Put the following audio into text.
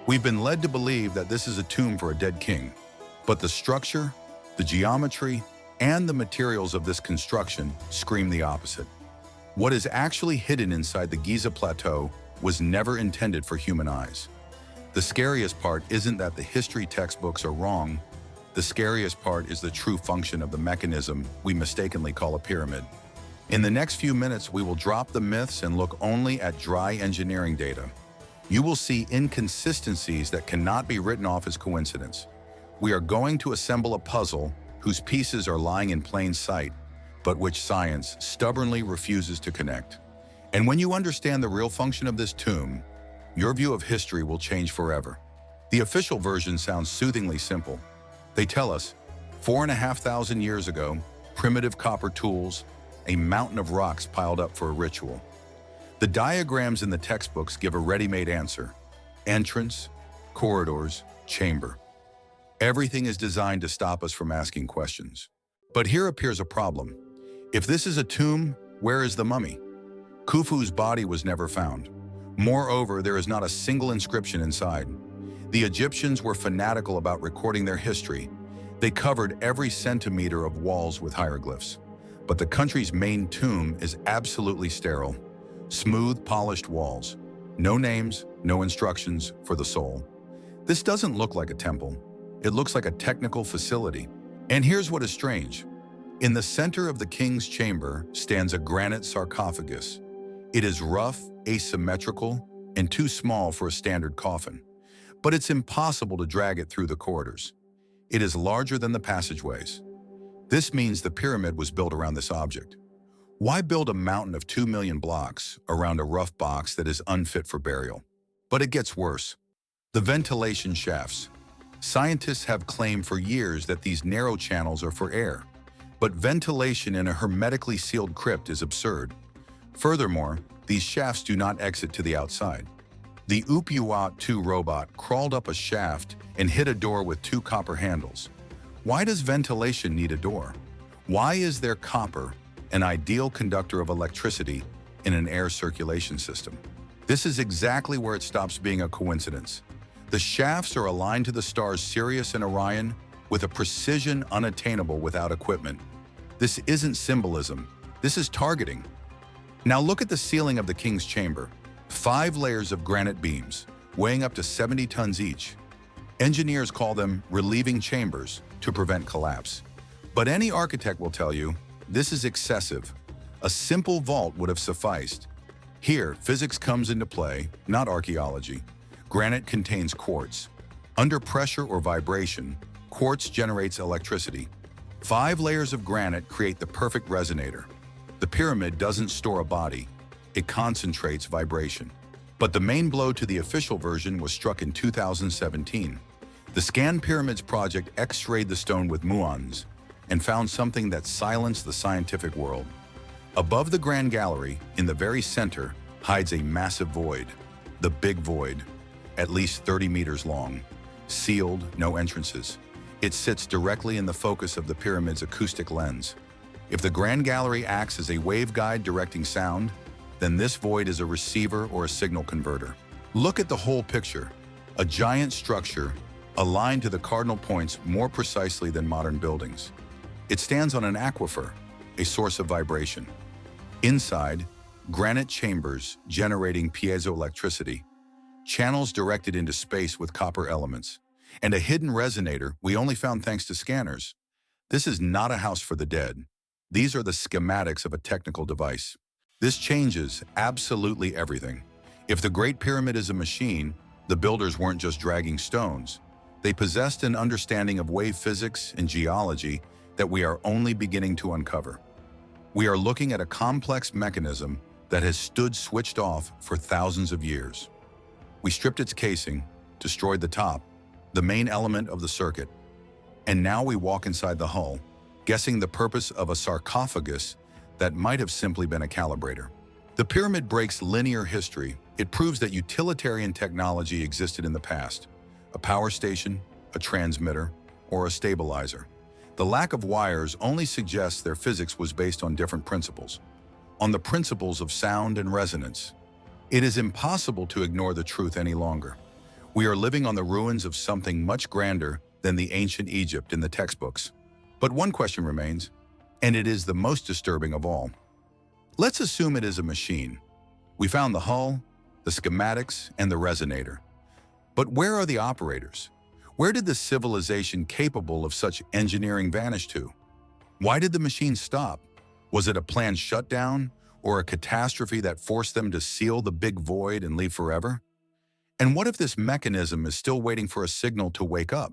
We've been led to believe that this is a tomb for a dead king, but the structure, the geometry, and the materials of this construction scream the opposite. What is actually hidden inside the Giza Plateau was never intended for human eyes. The scariest part isn't that the history textbooks are wrong. The scariest part is the true function of the mechanism we mistakenly call a pyramid. In the next few minutes, we will drop the myths and look only at dry engineering data. You will see inconsistencies that cannot be written off as coincidence. We are going to assemble a puzzle whose pieces are lying in plain sight, but which science stubbornly refuses to connect. And when you understand the real function of this tomb, your view of history will change forever. The official version sounds soothingly simple. They tell us, 4,500 years ago, primitive copper tools, a mountain of rocks piled up for a ritual. The diagrams in the textbooks give a ready-made answer. Entrance, corridors, chamber. Everything is designed to stop us from asking questions. But here appears a problem. If this is a tomb, where is the mummy? Khufu's body was never found. Moreover, there is not a single inscription inside. The Egyptians were fanatical about recording their history. They covered every centimeter of walls with hieroglyphs. But the country's main tomb is absolutely sterile. Smooth, polished walls. No names, no instructions for the soul. This doesn't look like a temple. It looks like a technical facility. And here's what is strange. In the center of the king's chamber stands a granite sarcophagus. It is rough, asymmetrical, and too small for a standard coffin. But it's impossible to drag it through the corridors. It is larger than the passageways. This means the pyramid was built around this object. Why build a mountain of 2 million blocks around a rough box that is unfit for burial? But it gets worse. The ventilation shafts. Scientists have claimed for years that these narrow channels are for air. But ventilation in a hermetically sealed crypt is absurd. Furthermore, these shafts do not exit to the outside. The Upua 2 robot crawled up a shaft and hit a door with 2 copper handles. Why does ventilation need a door? Why is there copper, an ideal conductor of electricity, in an air circulation system? This is exactly where it stops being a coincidence. The shafts are aligned to the stars Sirius and Orion with a precision unattainable without equipment. This isn't symbolism, this is targeting. Now look at the ceiling of the king's chamber. 5 layers of granite beams, weighing up to 70 tons each. Engineers call them relieving chambers to prevent collapse. But any architect will tell you, this is excessive. A simple vault would have sufficed. Here, physics comes into play, not archaeology. Granite contains quartz. Under pressure or vibration, quartz generates electricity. 5 layers of granite create the perfect resonator. The pyramid doesn't store a body, it concentrates vibration. But the main blow to the official version was struck in 2017. The Scan Pyramids project x-rayed the stone with muons and found something that silenced the scientific world. Above the Grand Gallery, in the very center, hides a massive void. The Big Void, at least 30 meters long. Sealed, no entrances. It sits directly in the focus of the pyramid's acoustic lens. If the Grand Gallery acts as a waveguide directing sound, then this void is a receiver or a signal converter. Look at the whole picture. A giant structure aligned to the cardinal points more precisely than modern buildings. It stands on an aquifer, a source of vibration. Inside, granite chambers generating piezoelectricity, channels directed into space with copper elements, and a hidden resonator we only found thanks to scanners. This is not a house for the dead. These are the schematics of a technical device. This changes absolutely everything. If the Great Pyramid is a machine, the builders weren't just dragging stones. They possessed an understanding of wave physics and geology that we are only beginning to uncover. We are looking at a complex mechanism that has stood switched off for thousands of years. We stripped its casing, destroyed the top, the main element of the circuit, and now we walk inside the hull, guessing the purpose of a sarcophagus that might have simply been a calibrator. The pyramid breaks linear history. It proves that utilitarian technology existed in the past. A power station, a transmitter, or a stabilizer. The lack of wires only suggests their physics was based on different principles. On the principles of sound and resonance. It is impossible to ignore the truth any longer. We are living on the ruins of something much grander than the ancient Egypt in the textbooks. But one question remains, and it is the most disturbing of all. Let's assume it is a machine. We found the hull, the schematics, and the resonator. But where are the operators? Where did the civilization capable of such engineering vanish to? Why did the machine stop? Was it a planned shutdown or a catastrophe that forced them to seal the big void and leave forever? And what if this mechanism is still waiting for a signal to wake up?